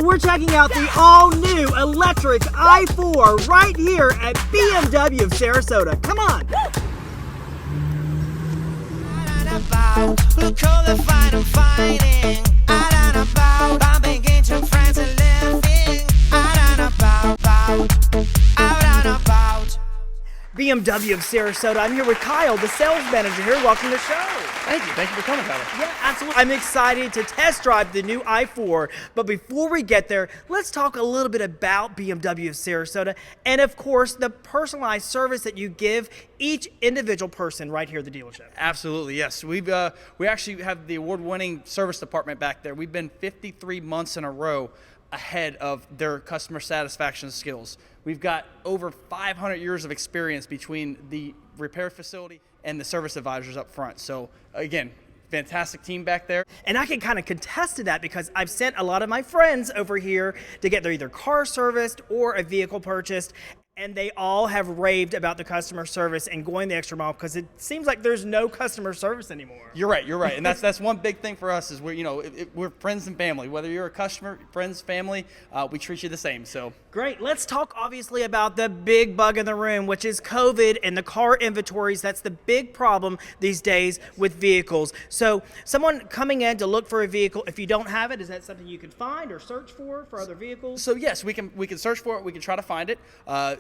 we're checking out the all-new electric i4 right here at BMW of Sarasota. Come on. Look all the fight I'm fighting. I don't about bumping into friends and living. I don't about out and about. BMW of Sarasota. I'm here with Kyle, the sales manager here. Welcome to the show. Thank you. Thank you for coming, Tyler. Yeah, absolutely. I'm excited to test drive the new i4. But before we get there, let's talk a little bit about BMW of Sarasota and, of course, the personalized service that you give each individual person right here at the dealership. Absolutely, yes. We actually have the award-winning service department back there. We've been 53 months in a row ahead of their customer satisfaction skills. We've got over 500 years of experience between the repair facility and the service advisors up front. So again, fantastic team back there. And I can kind of contest to that because I've sent a lot of my friends over here to get their either car serviced or a vehicle purchased. And they all have raved about the customer service and going the extra mile because it seems like there's no customer service anymore. You're right, and that's one big thing for us is we're friends and family. Whether you're a customer, friends, family, we treat you the same. So great. Let's talk obviously about the big bug in the room, which is COVID and the car inventories. That's the big problem these days with vehicles. So someone coming in to look for a vehicle, if you don't have it, is that something you can find or search for other vehicles? So yes, we can search for it. We can try to find it.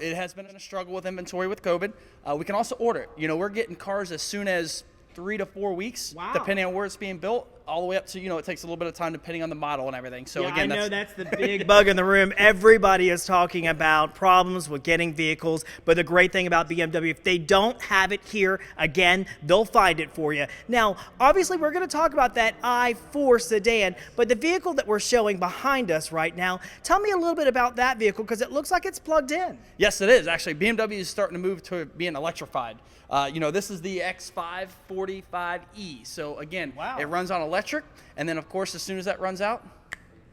It has been a struggle with inventory with COVID. We can also order it. We're getting cars as soon as 3 to 4 weeks, wow, depending on where it's being built, all the way up to, it takes a little bit of time depending on the model and everything. So yeah, again, I know that's the big bug in the room. Everybody is talking about problems with getting vehicles, but the great thing about BMW, if they don't have it here, again, they'll find it for you. Now, obviously, we're going to talk about that i4 sedan, but the vehicle that we're showing behind us right now, tell me a little bit about that vehicle because it looks like it's plugged in. Yes, it is. Actually, BMW is starting to move to being electrified. This is the X545E. So again, wow, it runs on electric, and then of course, as soon as that runs out,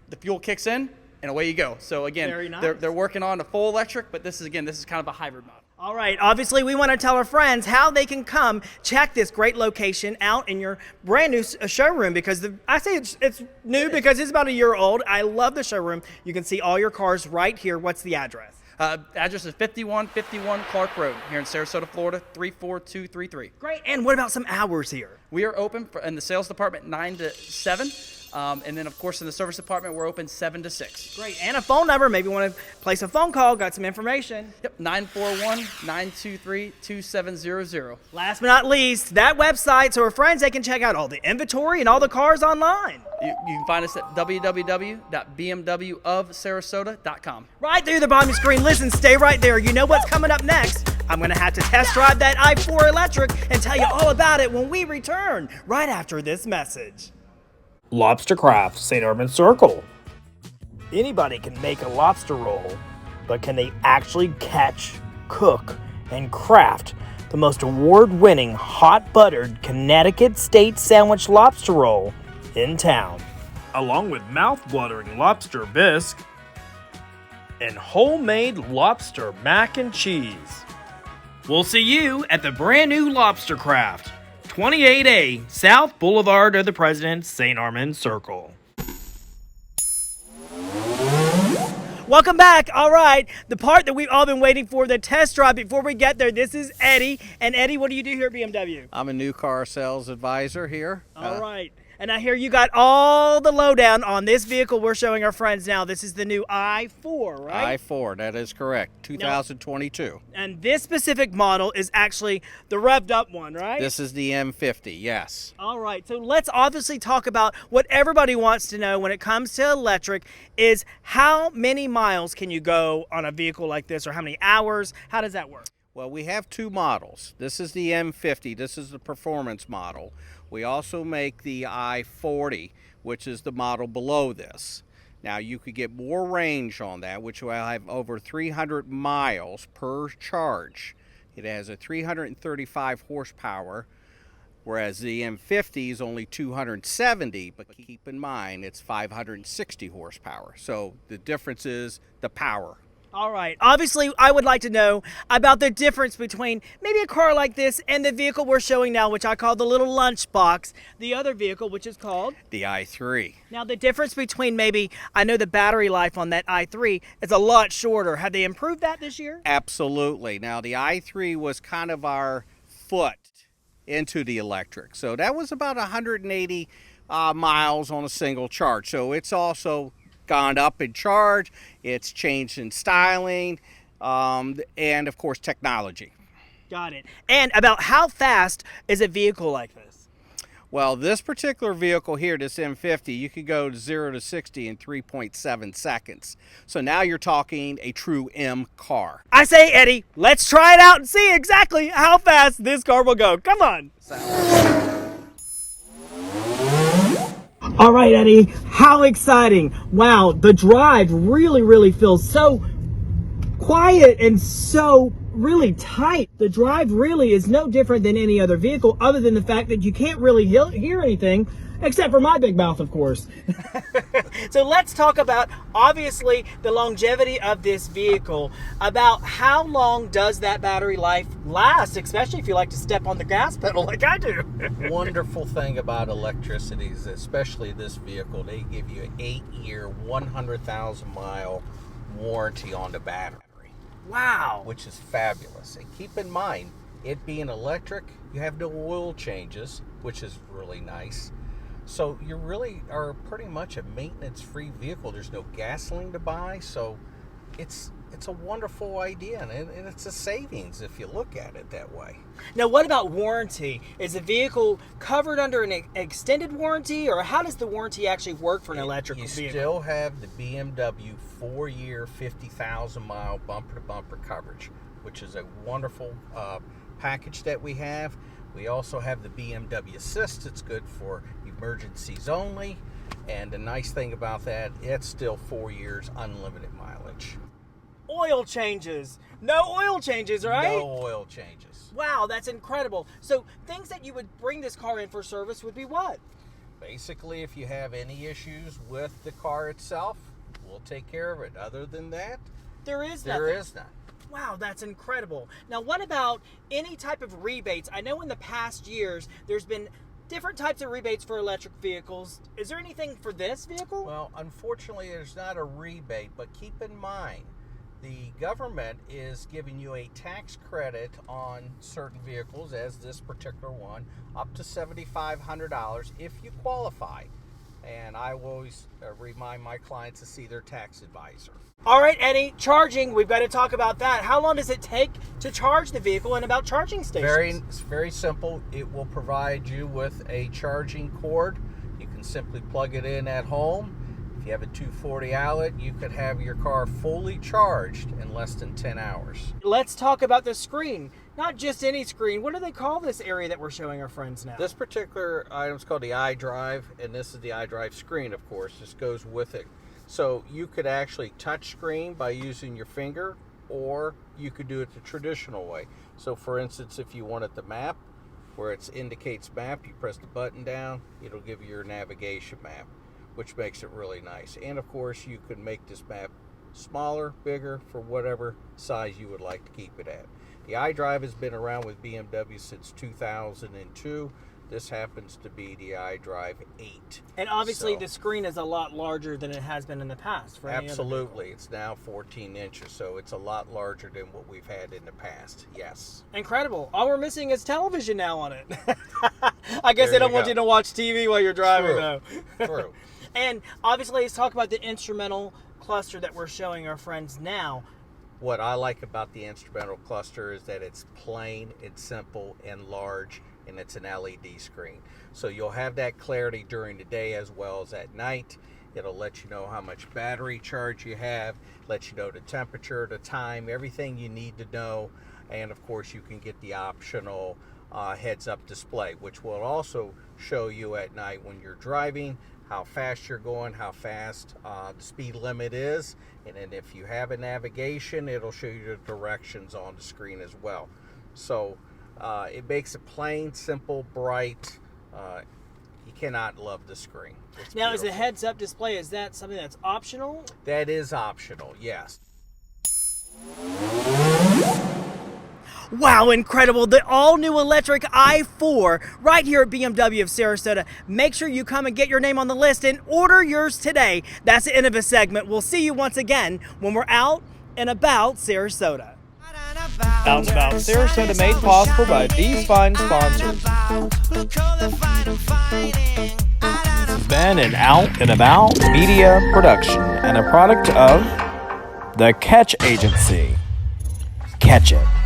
the fuel kicks in, and away you go. So again, very nice. they're working on a full electric, but this is kind of a hybrid model. All right, obviously we want to tell our friends how they can come check this great location out in your brand new showroom because I say it's new because it's about a year old. I love the showroom. You can see all your cars right here. What's the address? Address is 5151 Clark Road here in Sarasota, Florida, 34233. Great. And what about some hours here? We are open in the sales department 9 to 7. And then, of course, in the service department, we're open 7 to 6. Great. And a phone number. Maybe you want to place a phone call, got some information. Yep, 941-923-2700. Last but not least, that website so our friends, they can check out all the inventory and all the cars online. You can find us at www.bmwofsarasota.com. Right there, the bottom of the screen. Listen, stay right there. You know what's coming up next. I'm going to have to test drive that i4 electric and tell you all about it when we return right after this message. Lobster Craft, St. Armand Circle. Anybody can make a lobster roll, but can they actually catch, cook, and craft the most award-winning hot buttered Connecticut State sandwich lobster roll in town? Along with mouth-watering lobster bisque and homemade lobster mac and cheese. We'll see you at the brand new Lobster Craft, 28A South Boulevard of the President, St. Armand Circle. Welcome back. All right, the part that we've all been waiting for, the test drive. Before we get there, this is Eddie. And Eddie, what do you do here at BMW? I'm a new car sales advisor here. All right. And I hear you got all the lowdown on this vehicle we're showing our friends now. This is the new i4, right? i4, that is correct, 2022. And this specific model is actually the revved up one, right? This is the M50, yes. All right, so let's obviously talk about what everybody wants to know when it comes to electric is how many miles can you go on a vehicle like this or how many hours? How does that work? Well, we have two models. This is the M50, this is the performance model. We also make the i40, which is the model below this. Now, you could get more range on that, which will have over 300 miles per charge. It has a 335 horsepower, whereas the M50 is only 270, but keep in mind it's 560 horsepower. So the difference is the power. All right. Obviously, I would like to know about the difference between maybe a car like this and the vehicle we're showing now, which I call the little lunchbox. The other vehicle, which is called The i3. Now, the difference between maybe, I know the battery life on that i3 is a lot shorter. Have they improved that this year? Absolutely. Now, the i3 was kind of our foot into the electric. So that was about 180 miles on a single charge. So it's also gone up in charge. It's changed in styling, and of course, technology. Got it. And about how fast is a vehicle like this? Well, this particular vehicle here, this M50, you could go 0 to 60 in 3.7 seconds. So now you're talking a true M car. I say, Eddie, let's try it out and see exactly how fast this car will go. Come on. All right, Eddie, how exciting. Wow, the drive really feels so quiet and so really tight. The drive really is no different than any other vehicle, other than the fact that you can't really hear anything except for my big mouth, of course. So let's talk about, obviously, the longevity of this vehicle. About how long does that battery life last, especially if you like to step on the gas pedal like I do? Wonderful thing about electricity is, especially this vehicle, they give you an 8-year, 100,000 mile warranty on the battery. Wow. Which is fabulous. And keep in mind, it being electric, you have no oil changes, which is really nice. So you really are pretty much a maintenance-free vehicle. There's no gasoline to buy, so it's a wonderful idea, and it's a savings if you look at it that way. Now, what about warranty? Is the vehicle covered under an extended warranty, or how does the warranty actually work for an electric vehicle? You still have the BMW 4-year, 50,000 mile bumper-to-bumper coverage, which is a wonderful package that we have. We also have the BMW Assist. It's good for emergencies only. And the nice thing about that, it's still 4 years unlimited mileage. Oil changes. No oil changes, right? No oil changes. Wow, that's incredible. So things that you would bring this car in for service would be what? Basically, if you have any issues with the car itself, we'll take care of it. Other than that, there is none. Wow, that's incredible. Now, what about any type of rebates? I know in the past years, there's been different types of rebates for electric vehicles. Is there anything for this vehicle? Well, unfortunately, there's not a rebate, but keep in mind, the government is giving you a tax credit on certain vehicles, as this particular one, up to $7,500 if you qualify. And I always remind my clients to see their tax advisor. All right, Eddie, charging, we've got to talk about that. How long does it take to charge the vehicle, and about charging stations? Very simple. It will provide you with a charging cord. You can simply plug it in at home. If you have a 240 outlet, you could have your car fully charged in less than 10 hours. Let's talk about the screen. Not just any screen. What do they call this area that we're showing our friends now? This particular item is called the iDrive, and this is the iDrive screen, of course. This goes with it. So you could actually touch screen by using your finger, or you could do it the traditional way. So for instance, if you wanted the map, where it indicates map, you press the button down, it'll give you your navigation map, which makes it really nice. And of course, you can make this map smaller, bigger, for whatever size you would like to keep it at. The iDrive has been around with BMW since 2002. This happens to be the iDrive 8. And obviously the screen is a lot larger than it has been in the past. For Absolutely. It's now 14 inches, so it's a lot larger than what we've had in the past. Yes. Incredible. All we're missing is television now on it. I guess they don't want you to watch TV while you're driving, though. True. And obviously, let's talk about the instrumental cluster that we're showing our friends now. What I like about the instrumental cluster is that it's plain, it's simple, and large, and it's an LED screen. So you'll have that clarity during the day as well as at night. It'll let you know how much battery charge you have, let you know the temperature, the time, everything you need to know. And of course, you can get the optional heads-up display, which will also show you at night when you're driving how fast you're going, how fast the speed limit is, and then if you have a navigation, it'll show you the directions on the screen as well. So it makes it plain, simple, bright. You cannot love the screen. It's now, beautiful. is the heads-up display, is that something that's optional? That is optional, yes. Wow, incredible. The all-new electric i4 right here at BMW of Sarasota. Make sure you come and get your name on the list and order yours today. That's the end of this segment. We'll see you once again when we're out and about Sarasota. Out and About Sarasota, made possible by these fine sponsors. This has been an Out and About media production and a product of the Catch Agency. Catch it.